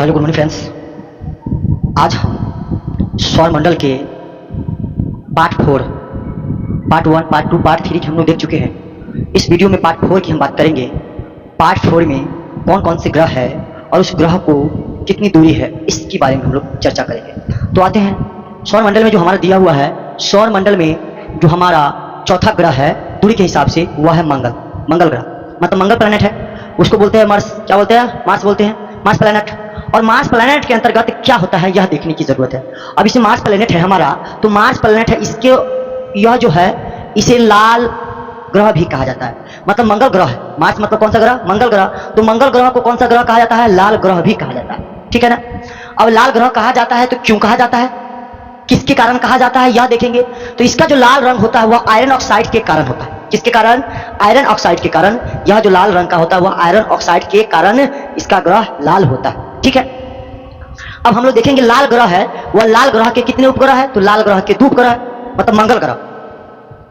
Hello good morning friends. आज हम सौर मंडल के पार्ट 4, पार्ट 1, पार्ट 2, पार्ट 3 की हम लोग देख चुके हैं। इस वीडियो में पार्ट 4 की हम बात करेंगे। पार्ट 4 में कौन कौन से ग्रह है और उस ग्रह को कितनी दूरी है, इसके बारे में हम लोग चर्चा करेंगे। तो आते हैं सौर मंडल में जो हमारा दिया हुआ है। सौर मंडल में जो हमारा चौथा ग्रह है दूरी के हिसाब से, वह है मंगल ग्रह। मतलब मंगल प्लैनेट है, उसको बोलते हैं मार्स। क्या बोलते हैं? मार्स बोलते हैं, मार्स प्लैनेट। और मार्स प्लैनेट के अंतर्गत क्या होता है यह देखने की जरूरत है। अब इसे मार्स प्लैनेट है हमारा, तो मार्स प्लैनेट है, इसके यह जो है इसे लाल ग्रह भी कहा जाता है। मतलब मंगल ग्रह है। मार्स मतलब कौन सा ग्रह? मंगल ग्रह। तो मंगल ग्रह को कौन सा ग्रह कहा जाता है? लाल ग्रह भी कहा जाता है। ठीक है ना। अब लाल ग्रह कहा जाता है तो क्यों कहा जाता है, किसके कारण कहा जाता है यह देखेंगे। तो इसका जो लाल रंग होता है वह आयरन ऑक्साइड के कारण होता है। किसके कारण? आयरन ऑक्साइड के कारण। यह जो लाल रंग का होता है वह आयरन ऑक्साइड के कारण इसका ग्रह लाल होता है। ठीक है। अब हम लोग देखेंगे लाल ग्रह है, वह लाल ग्रह के कितने उपग्रह है? तो लाल ग्रह के 2 उपग्रह है। मतलब मंगल ग्रह।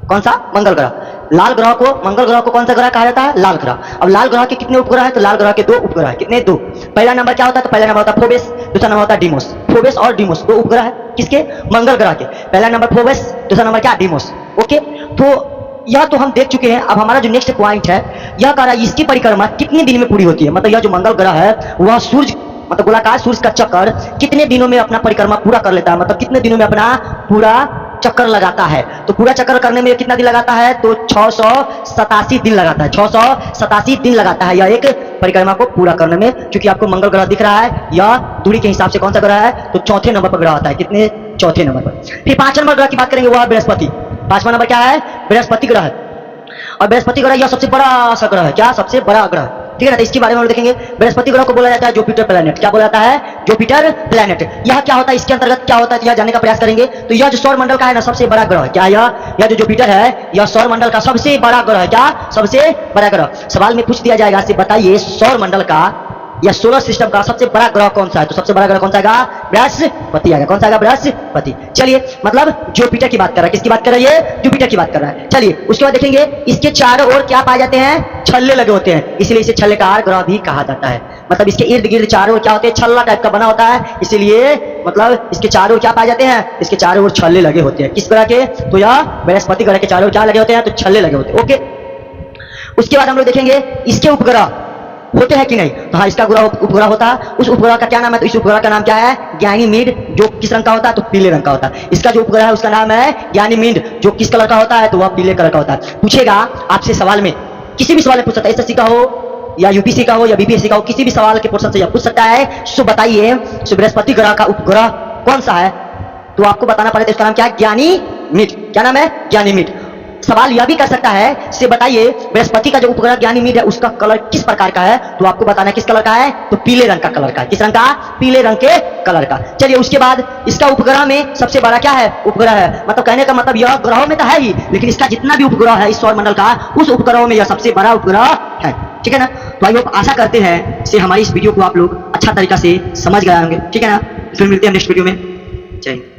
कौन सा? मंगल ग्रह। लाल ग्रह को, मंगल ग्रह को कौन सा ग्रह कहा जाता है? लाल ग्रह। अब लाल ग्रह के कितने उपग्रह है? तो लाल ग्रह के 2 उपग्रह है। कितने? 2। पहला नंबर क्या होता है? तो पहला नंबर होता है फोबेस, दूसरा नंबर होता है डीमोस। फोबेस और डीमोस 2 उपग्रह है। किसके? मंगल ग्रह के। पहला नंबर फोबेस, दूसरा नंबर क्या? डीमोस। ओके, तो यह तो हम देख चुके हैं। अब हमारा जो नेक्स्ट पॉइंट है, यह कह रहा है इसकी परिक्रमा कितने दिन में पूरी होती है। मतलब यह जो मंगल ग्रह है वह सूर्य, मतलब गोलाकार सूर्य का चक्कर कितने दिनों में अपना परिक्रमा पूरा कर लेता है। मतलब कितने दिनों में अपना पूरा चक्कर लगाता है। तो पूरा चक्कर करने में कितना दिन लगाता है? तो 687 दिन लगाता है। 687 दिन लगाता है यह एक परिक्रमा को पूरा करने में। क्योंकि आपको मंगल ग्रह दिख रहा है, यह दूरी के हिसाब से कौन सा ग्रह है? तो चौथे नंबर पर ग्रह आता है। कितने? चौथे नंबर पर। फिर 5 नंबर ग्रह की बात करेंगे, वह बृहस्पति। 5वां नंबर क्या है? बृहस्पति ग्रह है। और बृहस्पति ग्रह यह सबसे बड़ा सा ग्रह है। क्या? सबसे बड़ा ग्रह। ठीक है ना। तो इसके बारे में हम देखेंगे। बृहस्पति ग्रह को बोला जाता है जुपिटर प्लैनेट। क्या बोला जाता है? Jupiter planet. यह क्या होता है, इसके अंतर्गत क्या होता है, यह जानने का प्रयास करेंगे। तो यह जो सौर मंडल का है ना सबसे बड़ा ग्रह, क्या यह जो जुपिटर है यह सौर मंडल का सबसे बड़ा ग्रह है। क्या? सबसे बड़ा ग्रह। सवाल में पूछ दिया जाएगा, से बताइए सौर मंडल का या सोलर सिस्टम का सबसे बड़ा ग्रह कौन सा है। तो सबसे बड़ा ग्रह कौन सा आएगा? बृहस्पति आएगा। कौन सा आएगा? बृहस्पति। चलिए, मतलब जुपिटर की बात कर रहा है। किसकी बात कर रहा है? ये जुपिटर की बात कर रहा है। चलिए, उसके बाद देखेंगे इसके चारों ओर क्या पाए जाते हैं? छल्ले लगे होते हैं, इसलिए इसे छल्लेकार ग्रह भी कहा जाता है। मतलब इसके इर्द गिर्द चारों ओर क्या होते हैं? छल्ला टाइप का बना होता है, इसीलिए मतलब इसके चारों ओर क्या पाए जाते हैं? इसके चारों ओर छल्ले लगे होते हैं। किस ग्रह के? तो यह बृहस्पति ग्रह के चारों ओर क्या लगे होते हैं? तो छल्ले लगे होते हैं। ओके, उसके बाद हम लोग देखेंगे इसके उपग्रह होते हैं कि नहीं। तो हाँ, इसका उपग्रह होता है। उस उपग्रह का क्या नाम है? तो इस उपग्रह का नाम क्या है? गैनीमीड। जो किस रंग का होता है? तो पीले रंग का होता है। इसका जो उपग्रह है उसका नाम है गैनीमीड। जो किस कलर का होता है? तो वह पीले कलर का होता है। पूछेगा आपसे सवाल में, किसी भी सवाल में पूछ सकता है, एसएससी का हो या यूपीएससी का हो या बीपीएससी का हो, किसी भी सवाल के क्वेश्चन से यह पूछ सकता है। सो बताइए बृहस्पति ग्रह का उपग्रह कौन सा है? तो आपको बताना पड़ेगा इसका नाम क्या है? गैनीमीड। क्या नाम है? गैनीमीड। सवाल यह भी कर सकता है, से बताइए बृहस्पति का जो उपग्रह गैनीमीड है उसका कलर किस प्रकार का है। तो आपको बताना है किस कलर का है? तो पीले रंग का कलर का। किस रंग का? पीले रंग के कलर का। चलिए, उसके बाद इसका उपग्रह में सबसे बड़ा क्या है? उपग्रह है। मतलब कहने का मतलब यह ग्रहों में तो है ही, लेकिन इसका जितना भी उपग्रह है इस सौर मंडल का, उस उपग्रहों में यह सबसे बड़ा उपग्रह है। ठीक है ना। तो आई होप, आशा करते हैं से हमारी इस वीडियो को आप लोग अच्छा तरीका से समझ गए होंगे। ठीक है ना। फिर मिलते हैं नेक्स्ट वीडियो में। जय हिंद।